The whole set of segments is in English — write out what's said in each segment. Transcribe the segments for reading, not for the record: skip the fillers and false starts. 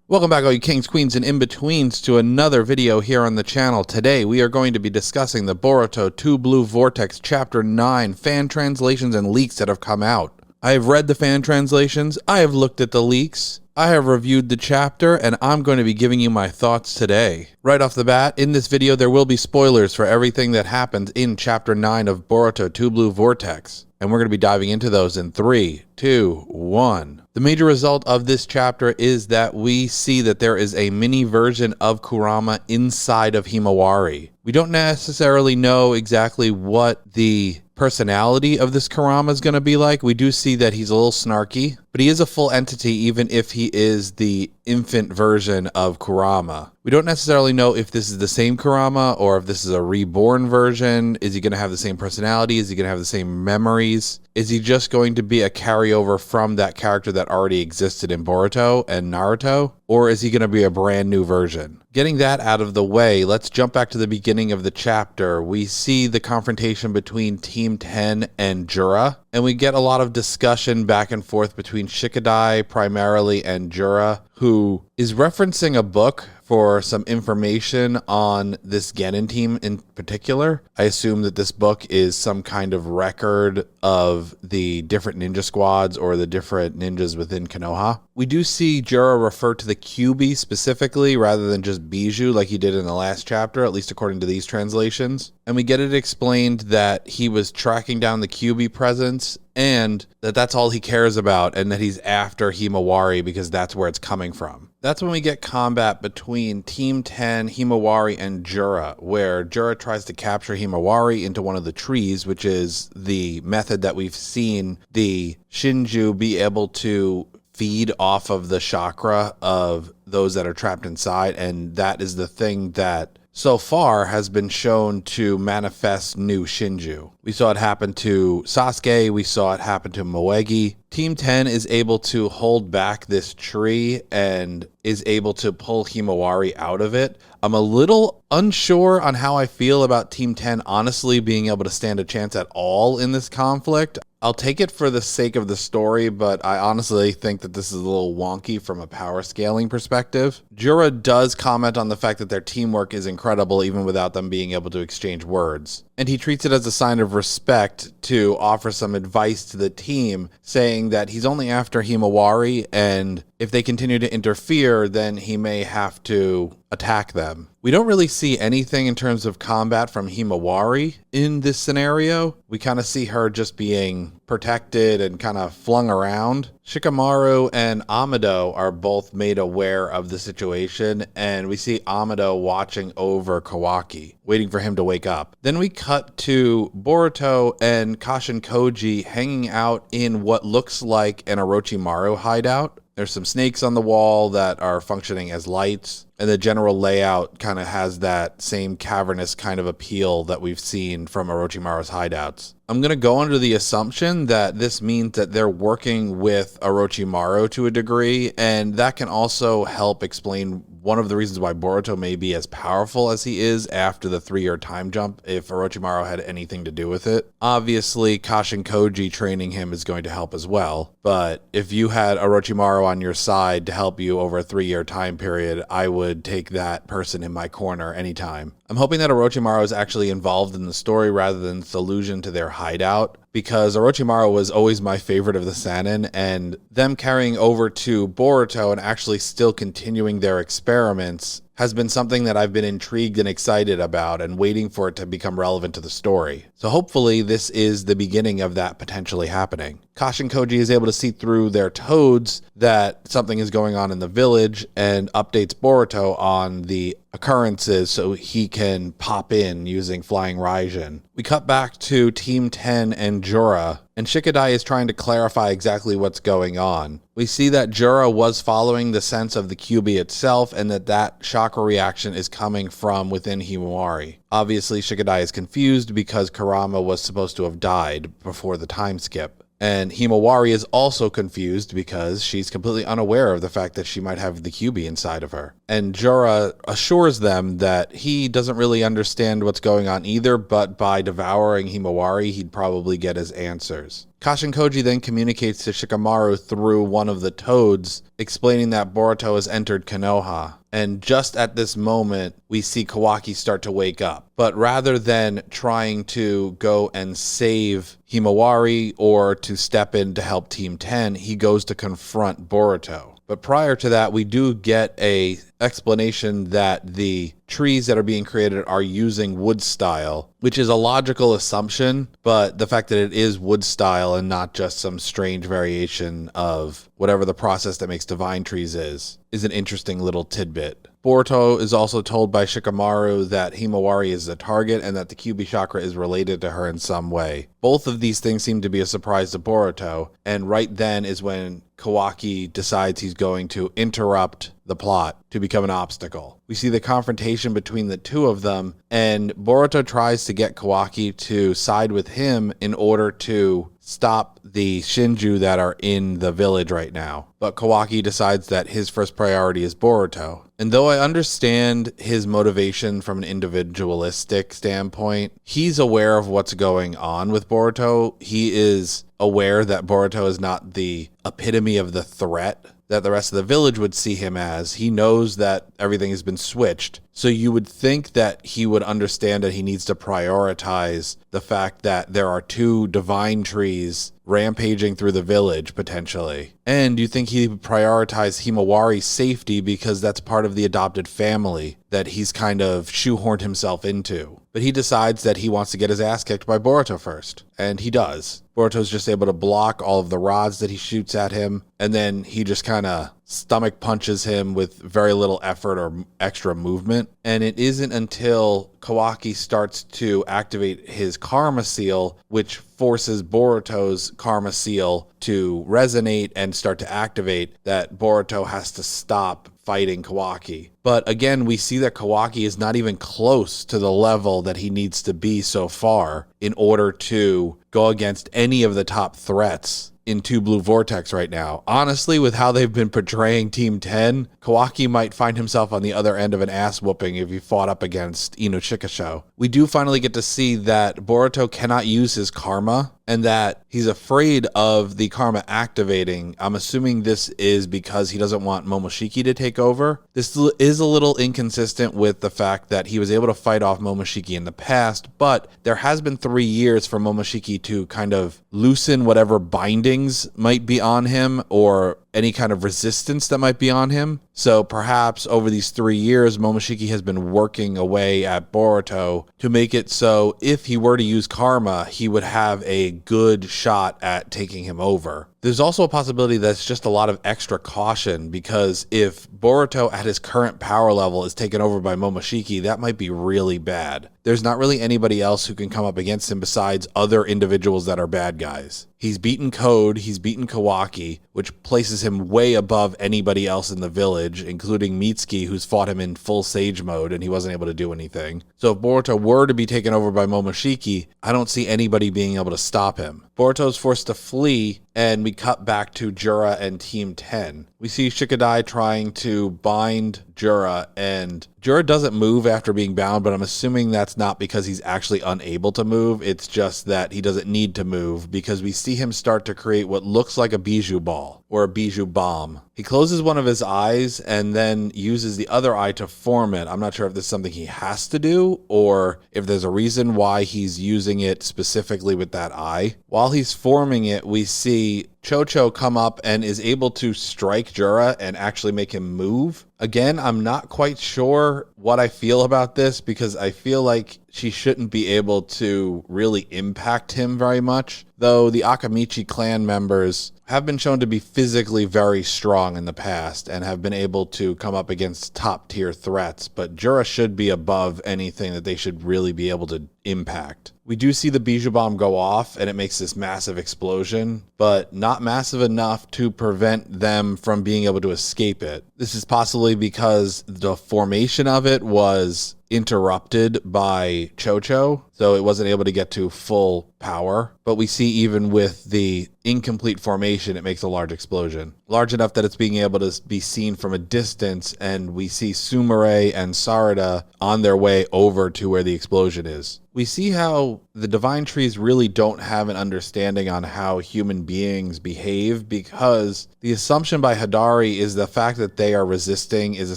Welcome back, all you kings, queens, and in-betweens, to another video here on the channel. Today, we are going to be discussing the Boruto 2 Blue Vortex Chapter 9 fan translations and leaks that have come out. I have read the fan translations, I have looked at the leaks, I have reviewed the chapter, and I'm going to be giving you my thoughts today. Right off the bat, in this video, there will be spoilers for everything that happens in Chapter 9 of Boruto 2 Blue Vortex. And we're going to be diving into those in 3, 2, 1. The major result of this chapter is that we see that there is a mini version of Kurama inside of Himawari. We don't necessarily know exactly what the personality of this Kurama is going to be like. We do see that he's a little snarky, but he is a full entity even if he is the infant version of Kurama. We don't necessarily know if this is the same Kurama or if this is a reborn version. Is he going to have the same personality? Is he going to have the same memories? Is he just going to be a carryover from that character that already existed in Boruto and Naruto? Or is he going to be a brand new version? Getting that out of the way, let's jump back to the beginning of the chapter. We see the confrontation between Team 10 and Jura, and we get a lot of discussion back and forth between Shikadai primarily and Jura, who is referencing a book for some information on this Genin team in particular. I assume that this book is some kind of record of the different ninja squads or the different ninjas within Konoha. We do see Jura refer to the Kyuubi specifically rather than just Bijou like he did in the last chapter, at least according to these translations. And we get it explained that he was tracking down the Kyuubi presence and that that's all he cares about and that he's after Himawari because that's where it's coming from. That's when we get combat between Team 10, Himawari, and Jura, where Jura tries to capture Himawari into one of the trees, which is the method that we've seen the Shinju be able to feed off of the chakra of those that are trapped inside, and that is the thing that so far has been shown to manifest new Shinju. We saw it happen to Sasuke, we saw it happen to Moegi. Team 10 is able to hold back this tree and is able to pull Himawari out of it. I'm a little unsure on how I feel about Team 10 honestly being able to stand a chance at all in this conflict. I'll take it for the sake of the story, but I honestly think that this is a little wonky from a power scaling perspective. Jura does comment on the fact that their teamwork is incredible even without them being able to exchange words. And he treats it as a sign of respect to offer some advice to the team, saying that he's only after Himawari, and if they continue to interfere, then he may have to attack them. We don't really see anything in terms of combat from Himawari in this scenario. We kind of see her just being protected and kind of flung around. Shikamaru and Amado are both made aware of the situation, and we see Amado watching over Kawaki, waiting for him to wake up. Then we cut to Boruto and Kashin Koji hanging out in what looks like an Orochimaru hideout. There's some snakes on the wall that are functioning as lights, and the general layout kind of has that same cavernous kind of appeal that we've seen from Orochimaru's hideouts. I'm going to go under the assumption that this means that they're working with Orochimaru to a degree, and that can also help explain one of the reasons why Boruto may be as powerful as he is after the 3-year time jump, if Orochimaru had anything to do with it. Obviously, Kashin Koji training him is going to help as well, but if you had Orochimaru on your side to help you over a 3-year time period, I would take that person in my corner anytime. I'm hoping that Orochimaru is actually involved in the story rather than it's allusion to their hideout, because Orochimaru was always my favorite of the Sannin, and them carrying over to Boruto and actually still continuing their experiments has been something that I've been intrigued and excited about and waiting for it to become relevant to the story. So hopefully this is the beginning of that potentially happening. Kashin Koji is able to see through their toads that something is going on in the village and updates Boruto on the occurrences so he can pop in using Flying Raijin. We cut back to Team 10 and Jura, and Shikadai is trying to clarify exactly what's going on. We see that Jura was following the sense of the Kyuubi itself and that chakra reaction is coming from within Himawari. Obviously, Shikadai is confused because Kurama was supposed to have died before the time skip. And Himawari is also confused because she's completely unaware of the fact that she might have the Kyuubi inside of her. And Jura assures them that he doesn't really understand what's going on either, but by devouring Himawari, he'd probably get his answers. Kashinkoji then communicates to Shikamaru through one of the toads, explaining that Boruto has entered Konoha. And just at this moment, we see Kawaki start to wake up. But rather than trying to go and save Himawari or to step in to help Team 10, he goes to confront Boruto. But prior to that, we do get a explanation that the trees that are being created are using wood style, which is a logical assumption, but the fact that it is wood style and not just some strange variation of whatever the process that makes divine trees is an interesting little tidbit. Boruto is also told by Shikamaru that Himawari is the target and that the Kyuubi chakra is related to her in some way. Both of these things seem to be a surprise to Boruto, and right then is when Kawaki decides he's going to interrupt the plot to become an obstacle. We see the confrontation between the two of them, and Boruto tries to get Kawaki to side with him in order to stop the Shinju that are in the village right now. But Kawaki decides that his first priority is Boruto. And though I understand his motivation from an individualistic standpoint, he's aware of what's going on with Boruto. He is aware that Boruto is not the epitome of the threat that the rest of the village would see him as. He knows that everything has been switched. So you would think that he would understand that he needs to prioritize the fact that there are two divine trees rampaging through the village, potentially. And you think he would prioritize Himawari's safety because that's part of the adopted family that he's kind of shoehorned himself into. But he decides that he wants to get his ass kicked by Boruto first. And he does. Boruto's just able to block all of the rods that he shoots at him, and then he just kind of stomach punches him with very little effort or extra movement. And it isn't until Kawaki starts to activate his karma seal, which forces Boruto's karma seal to resonate and start to activate, that Boruto has to stop fighting Kawaki. But again, we see that Kawaki is not even close to the level that he needs to be so far in order to go against any of the top threats in 2 Blue Vortex right now. Honestly, with how they've been portraying Team 10, Kawaki might find himself on the other end of an ass whooping if he fought up against Ino Shikasho. We do finally get to see that Boruto cannot use his karma and that he's afraid of the karma activating. I'm assuming this is because he doesn't want Momoshiki to take over. This is a little inconsistent with the fact that he was able to fight off Momoshiki in the past, but there has been 3 years for Momoshiki to kind of loosen whatever bindings might be on him or any kind of resistance that might be on him. So perhaps over these 3 years, Momoshiki has been working away at Boruto to make it so if he were to use karma, he would have a good shot at taking him over. There's also a possibility that it's just a lot of extra caution, because if Boruto at his current power level is taken over by Momoshiki, that might be really bad. There's not really anybody else who can come up against him besides other individuals that are bad guys. He's beaten Code, he's beaten Kawaki, which places him way above anybody else in the village, including Mitsuki, who's fought him in full Sage mode and he wasn't able to do anything. So if Boruto were to be taken over by Momoshiki, I don't see anybody being able to stop him. Boruto's forced to flee, and we cut back to Jura and Team 10. We see Shikadai trying to bind Jura, and Jura doesn't move after being bound, but I'm assuming that's not because he's actually unable to move. It's just that he doesn't need to move, because we see him start to create what looks like a bijou ball or a bijou bomb. He closes one of his eyes and then uses the other eye to form it. I'm not sure if this is something he has to do or if there's a reason why he's using it specifically with that eye. While he's forming it, we see Chocho come up and is able to strike Jura and actually make him move. Again, I'm not quite sure what I feel about this, because I feel like she shouldn't be able to really impact him very much, though the Akamichi clan members have been shown to be physically very strong in the past and have been able to come up against top tier threats, but Jura should be above anything that they should really be able to impact. We do see the bijou bomb go off and it makes this massive explosion, but not massive enough to prevent them from being able to escape it. This is possibly because the formation of it was interrupted by Chocho, so it wasn't able to get to full power. But we see even with the incomplete formation, it makes a large explosion. Large enough that it's being able to be seen from a distance, and we see Sumire and Sarada on their way over to where the explosion is. We see how the divine trees really don't have an understanding on how human beings behave, because the assumption by Hidari is the fact that they are resisting is a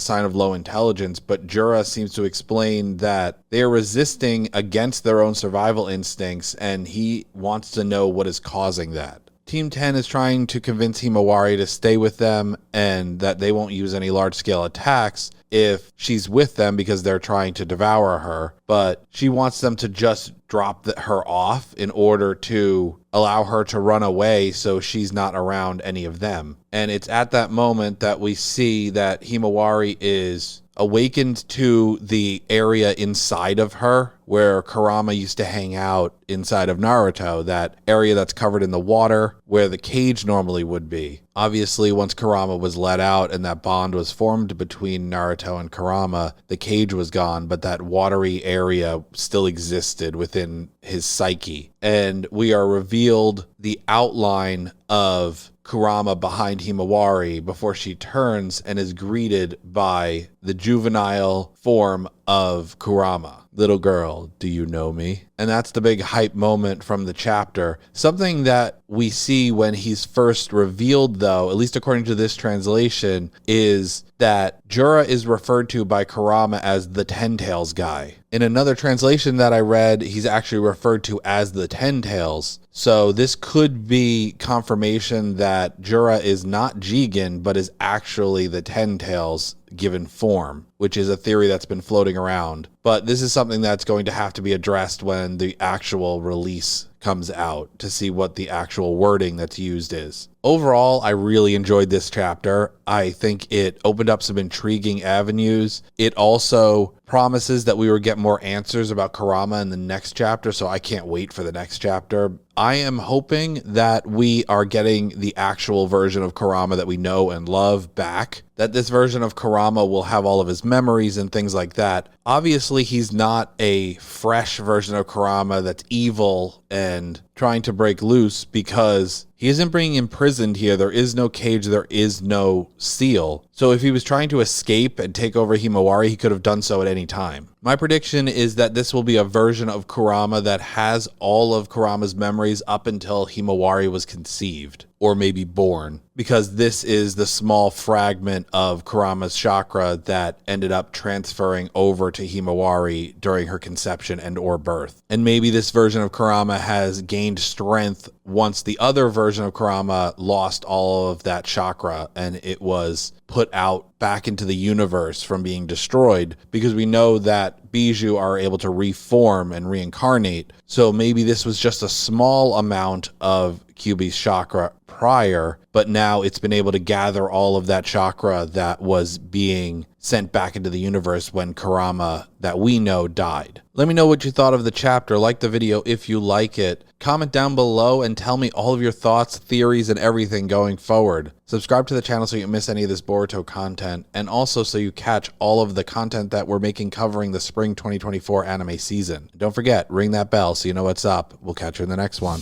sign of low intelligence, but Jura seems to explain that they are resisting against their own survival instincts, and he wants to know what is causing that. Team 10 is trying to convince Himawari to stay with them and that they won't use any large-scale attacks if she's with them because they're trying to devour her, but she wants them to just drop her off in order to allow her to run away so she's not around any of them. And it's at that moment that we see that Himawari is awakened to the area inside of her where Kurama used to hang out inside of Naruto, that area that's covered in the water where the cage normally would be. Obviously, once Kurama was let out and that bond was formed between Naruto and Kurama, the cage was gone, but that watery area still existed within his psyche. And we are revealed the outline of Kurama behind Himawari before she turns and is greeted by the juvenile form of Kurama. Little girl, do you know me? And that's the big hype moment from the chapter. Something that we see when he's first revealed, though, at least according to this translation, is that Jura is referred to by Kurama as the Ten Tails guy. In another translation that I read, he's actually referred to as the Ten Tails. So this could be confirmation that Jura is not Jigen, but is actually the Ten Tails given form, which is a theory that's been floating around. But this is something that's going to have to be addressed when the actual release comes out to see what the actual wording that's used is. Overall, I really enjoyed this chapter. I think it opened up some intriguing avenues. It also promises that we will get more answers about Kurama in the next chapter, so I can't wait for the next chapter. I am hoping that we are getting the actual version of Kurama that we know and love back, that this version of Kurama will have all of his memories and things like that. Obviously, he's not a fresh version of Kurama that's evil and trying to break loose, because he isn't being imprisoned here. There is no cage, there is no seal. So if he was trying to escape and take over Himawari, he could have done so at any time. My prediction is that this will be a version of Kurama that has all of Kurama's memories up until Himawari was conceived, or maybe born, because this is the small fragment of Kurama's chakra that ended up transferring over to Himawari during her conception and or birth. And maybe this version of Kurama has gained strength once the other version of Kurama lost all of that chakra and it was put out back into the universe from being destroyed, because we know that Bijou are able to reform and reincarnate. So maybe this was just a small amount of Kyuubi's chakra prior, but now it's been able to gather all of that chakra that was being sent back into the universe when Kurama, that we know, died. Let me know what you thought of the chapter. Like the video if you like it. Comment down below and tell me all of your thoughts, theories, and everything going forward. Subscribe to the channel so you don't miss any of this Boruto content, and also so you catch all of the content that we're making covering the spring 2024 anime season. Don't forget, ring that bell so you know what's up. We'll catch you in the next one.